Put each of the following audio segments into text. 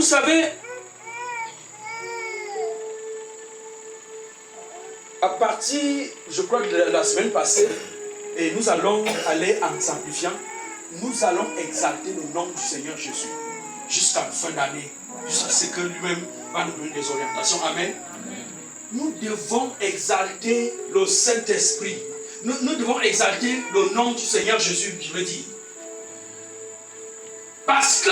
savez, à partir, je crois que de la semaine passée, et nous allons aller en s'amplifiant, nous allons exalter le nom du Seigneur Jésus jusqu'à la fin d'année, jusqu'à ce que lui-même va nous donner des orientations. Amen. Nous devons exalter le Saint-Esprit. Nous devons exalter le nom du Seigneur Jésus, je veux dire. Parce que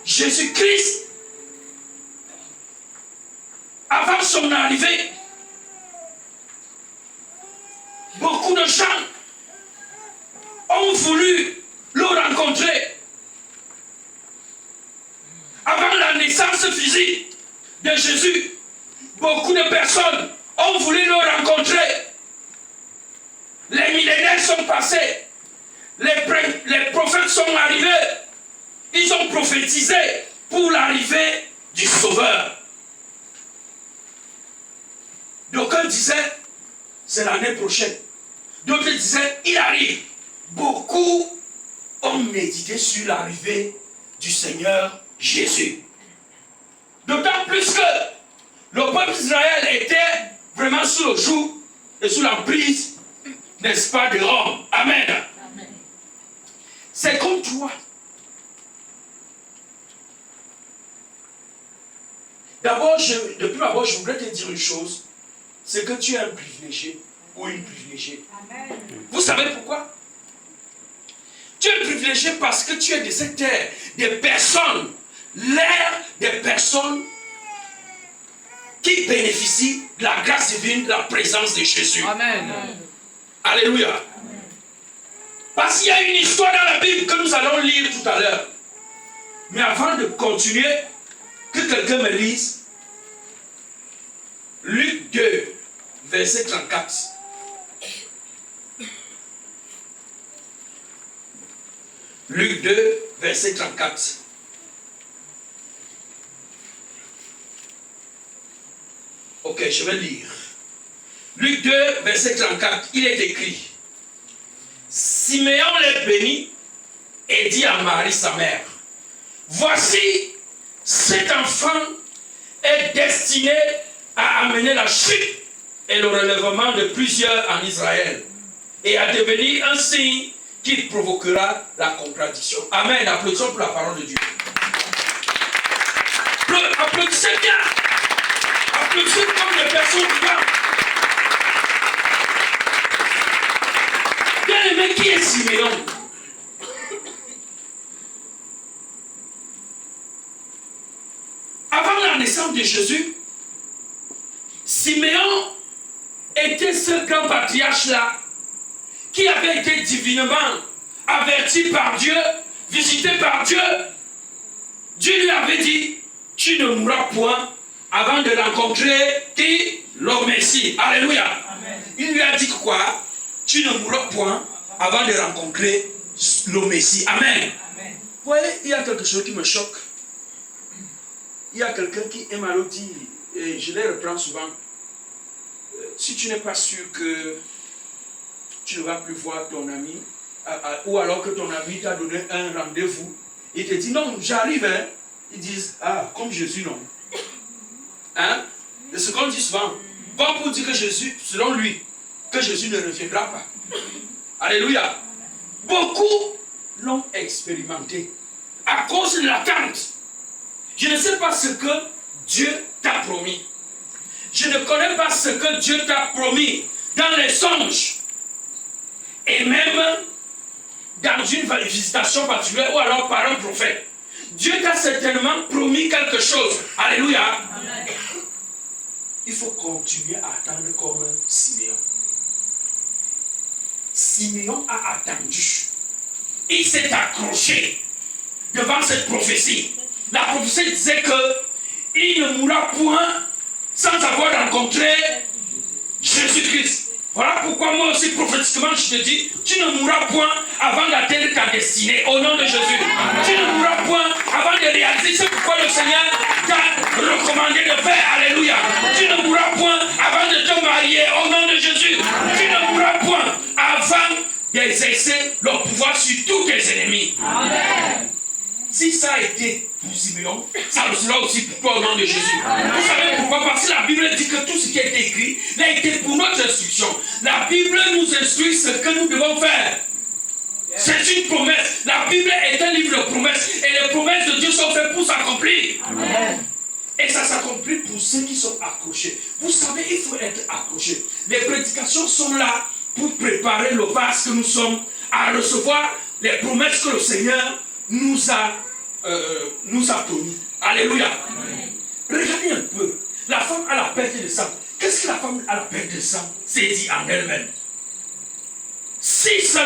Jésus-Christ, avant son arrivée, beaucoup de gens ont voulu le rencontrer. Avant la naissance physique de Jésus, beaucoup de personnes ont voulu le rencontrer. Les millénaires sont passés. Les prophètes sont arrivés. Ils ont prophétisé pour l'arrivée du Sauveur. D'aucuns disaient, c'est l'année prochaine. D'autres disaient, il arrive. Beaucoup ont médité sur l'arrivée du Seigneur Jésus. D'autant plus que le peuple d'Israël était vraiment sous le joug et sous l'emprise, n'est-ce pas, de Rome. Amen. Amen. C'est comme toi. Depuis d'abord, je voudrais te dire une chose. C'est que tu es un privilégié ou une privilégiée. Amen. Vous savez pourquoi? Tu es privilégié parce que tu es de cette terre, des personnes, l'ère des personnes qui bénéficient de la grâce divine, de la présence de Jésus. Amen. Alléluia. Amen. Parce qu'il y a une histoire dans la Bible que nous allons lire tout à l'heure. Mais avant de continuer, que quelqu'un me lise Luc 2, verset 34. Luc 2, verset 34. Ok, je vais lire. Luc 2, verset 34, il est écrit. Siméon les bénit et dit à Marie, sa mère, voici, cet enfant est destiné à amener la chute et le relèvement de plusieurs en Israël et à devenir un signe qui provoquera la contradiction. Amen. Applaudissons pour la parole de Dieu. Applaudissez bien. Applaudissez comme des personnes qui parlent. Bien aimé, qui est Siméon? Avant la naissance de Jésus, Siméon était ce grand patriarche-là qui avait été divinement averti par Dieu, visité par Dieu. Dieu lui avait dit, tu ne mourras point avant de rencontrer qui? Le Messie. Alléluia. Amen. Il lui a dit quoi? Tu ne mourras point avant de rencontrer le Messie. Amen. Amen. Vous voyez, il y a quelque chose qui me choque. Il y a quelqu'un qui aime à le dire, et je les reprends souvent. Si tu n'es pas sûr que tu ne vas plus voir ton ami, ou alors que ton ami t'a donné un rendez-vous, il te dit non, j'arrive, hein. Ils disent, ah, comme Jésus, non. Hein? C'est ce qu'on dit souvent. Pas pour dire que Jésus, selon lui, que Jésus ne reviendra pas. Alléluia. Beaucoup l'ont expérimenté à cause de l'attente. Je ne sais pas ce que Dieu t'a promis. Je ne connais pas ce que Dieu t'a promis dans les songes. Et même dans une visitation particulière ou alors par un prophète. Dieu t'a certainement promis quelque chose. Alléluia. Amen. Il faut continuer à attendre comme Siméon. Siméon a attendu. Il s'est accroché devant cette prophétie. La prophétie disait qu'il ne mourra point sans avoir rencontré Jésus-Christ. Voilà pourquoi moi aussi prophétiquement je te dis, tu ne mourras point avant d'atteindre ta destinée au nom de Jésus. Amen. Tu ne mourras point avant de réaliser ce pourquoi le Seigneur t'a recommandé de faire. Alléluia. Tu ne mourras point avant de te marier au nom de Jésus. Tu ne mourras point avant d'exercer le pouvoir sur tous tes ennemis. Amen. Si ça a été pour Simeon, ça le sera aussi pour toi au nom de Jésus. Vous savez pourquoi? Parce que la Bible dit que tout ce qui a été écrit a été pour notre instruction. La Bible nous instruit ce que nous devons faire. C'est une promesse. La Bible est un livre de promesses. Et les promesses de Dieu sont faites pour s'accomplir. Et ça s'accomplit pour ceux qui sont accrochés. Vous savez, il faut être accroché. Les prédications sont là pour préparer le vase que nous sommes à recevoir les promesses que le Seigneur nous a promis. Alléluia. Amen. Regardez un peu. La femme à la perte de sang. Qu'est-ce que la femme à la perte de sang s'est dit en elle-même? Si ça